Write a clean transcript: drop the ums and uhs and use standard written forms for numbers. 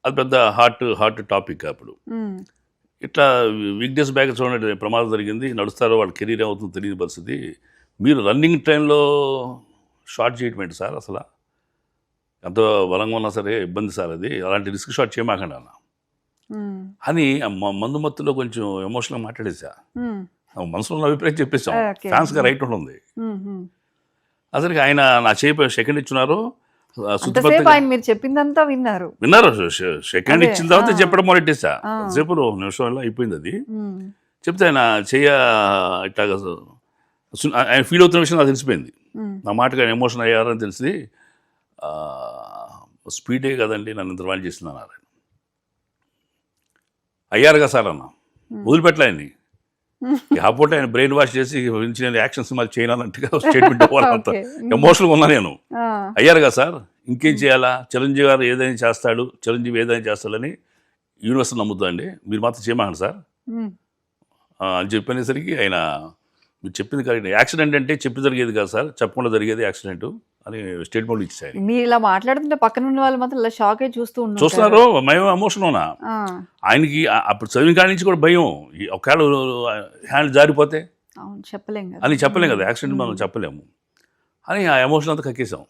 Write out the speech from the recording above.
అది పెద్ద hot topic అప్పుడు. ఇట్లా వీక్నెస్ బ్యాగ్ చూడండి ప్రమాదం జరిగింది, నడుస్తారో వాళ్ళ కెరీర్ ఏమవుతుందో తెలియని పరిస్థితి. మీరు రన్నింగ్ టైంలో షార్ట్ చేయటం ఏంటి సార్ అసలు? ఎంతో బలంగా ఉన్నా సరే ఇబ్బంది సార్, అది అలాంటి రిస్క్ షాట్ చేయమాకండి అన్న అని మందు మత్తులో కొంచెం ఎమోషనల్గా మాట్లాడేసా. మనసులో ఉన్న అభిప్రాయం చెప్పేసాం, ఫ్యాన్స్గా రైట్ ఉంటుంది. అసలుకి ఆయన నా చేయి సెకండ్ ఇచ్చున్నారు, మీరు చెప్పిందంతా విన్నారు. సెకండ్ ఇచ్చిన తర్వాత చెప్పడం మొదలెట్టేసా. సేపు నిమిషంలో అయిపోయింది అది. చెప్తే ఆయన చెయ్య ఇట్లా ఆయన ఫీల్ అవుతున్న విషయం నాకు తెలిసిపోయింది. నా మాటగా ఆయన ఎమోషన్ అయ్యారని తెలిసి, స్పీడే కదండి నన్ను ఇంత వాళ్ళు చేస్తున్నాను ఆయన. అయ్యారుగా సార్ అన్న, వదిలిపెట్టలే ఆయన్ని. కాకపోతే ఆయన బ్రెయిన్ వాష్ చేసి నేను యాక్షన్స్ మళ్ళీ చేయాలంటే స్టేట్మెంట్ ఇవ్వాలంత ఎమోషనల్గా ఉన్నా నేను. అయ్యారుగా సార్, ఇంకేం చేయాలా, చిరంజీవి గారు ఏదైనా చేస్తాడు, చిరంజీవి ఏదైనా చేస్తాడని యూనివర్స్ నమ్ముతుందండి, మీరు మాత్రం చేయమండి సార్ అని చెప్పనేసరికి ఆయన, మీరు చెప్పింది కరెక్ట్, యాక్సిడెంట్ అంటే చెప్పి జరిగేది కాదు సార్, చెప్పకుండా జరిగేది యాక్సిడెంట్ అని స్టేట్మెంట్ ఇచ్చారు. మీరు ఇలా మాట్లాడుతుంటే పక్కన ఉన్న వాళ్ళు మాత్రం ఇలా షాక్ అయి చూస్తున్నారు. మేము ఎమోషన్ ఉన్నా, ఆయనకి అప్పుడు చదివిన కాడి నుంచి కూడా భయం, ఒకవేళ హ్యాండ్ జారిపోతే చెప్పలేం అని చెప్పలేం కదా, యాక్సిడెంట్ మనం చెప్పలేము అని ఆ ఎమోషన్ అంతా కక్కేసాం.